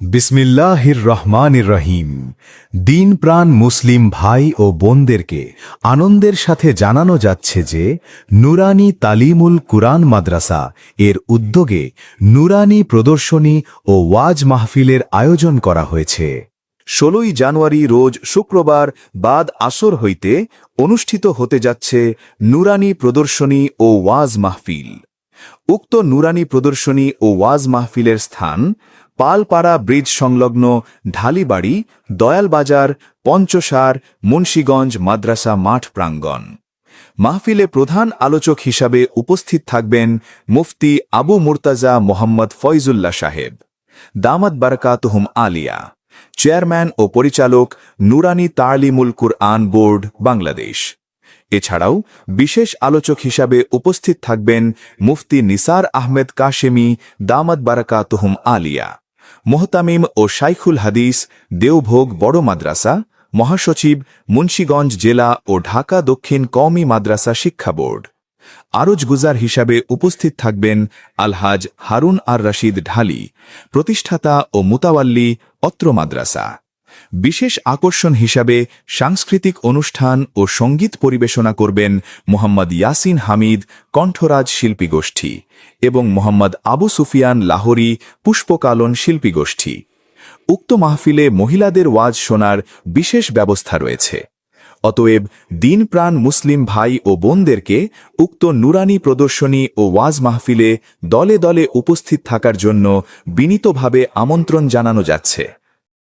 বিসমিল্লাহির রহমানির রহিম। দিন প্রাণ মুসলিম ভাই ও বোনদেরকে আনন্দের সাথে জানানো যাচ্ছে যে নুরানি তালিমুল কুরআন মাদ্রাসা এর উদ্যোগে নুরানি প্রদর্শনী ও ওয়াজ মাহফিলের আয়োজন করা হয়েছে। 16 জানুয়ারি রোজ শুক্রবার বাদ আসর হইতে অনুষ্ঠিত হতে যাচ্ছে নুরানি প্রদর্শনী ও ওয়াজ মাহফিল। উক্ত নুরানি প্রদর্শনী ও ওয়াজ মাহফিলের স্থান পালপাড়া ব্রিজ সংলগ্ন ঢালিবাড়ি, দয়ালবাজার, পঞ্চসার, মুন্সীগঞ্জ মাদ্রাসা মাঠ প্রাঙ্গণ। মাহফিলে প্রধান আলোচক হিসাবে উপস্থিত থাকবেন মুফতি আবু মুর্তাজা মোহাম্মদ ফয়জুল্লাহ সাহেব, দামাত বারাকাতুহুম আলিয়া, চেয়ারম্যান ও পরিচালক নুরানি তালিমুল কুরআন বোর্ড বাংলাদেশ। এছাড়াও বিশেষ আলোচক হিসাবে উপস্থিত থাকবেন মুফতি নিসার আহমেদ কাশেমি, দামাত বারাকাতুহুম আলিয়া, মোহতামিম ও শাইখুল হাদিস, দেওভোগ বড় মাদ্রাসা, মহাসচিব, মুন্সীগঞ্জ জেলা ও ঢাকা দক্ষিণ কওমি মাদ্রাসা শিক্ষা বোর্ড। আরজগুজার হিসাবে উপস্থিত থাকবেন আলহাজ হারুন আর রশিদ ঢালি, প্রতিষ্ঠাতা ও মুতাওয়াল্লি অত্র মাদ্রাসা। বিশেষ আকর্ষণ হিসাবে সাংস্কৃতিক অনুষ্ঠান ও সঙ্গীত পরিবেশনা করবেন মোহাম্মদ ইয়াসিন হামিদ, কণ্ঠরাজ শিল্পী গোষ্ঠী এবং মোহাম্মদ আবু সুফিয়ান লাহোরী, পুষ্পকালন শিল্পী গোষ্ঠী। উক্ত মাহফিলে মহিলাদের ওয়াজ শোনার বিশেষ ব্যবস্থা রয়েছে। অতএব দিন প্রাণ মুসলিম ভাই ও বোনদেরকে উক্ত নুরানি প্রদর্শনী ও ওয়াজ মাহফিলে দলে দলে উপস্থিত থাকার জন্য বিনীতভাবে আমন্ত্রণ জানানো যাচ্ছে।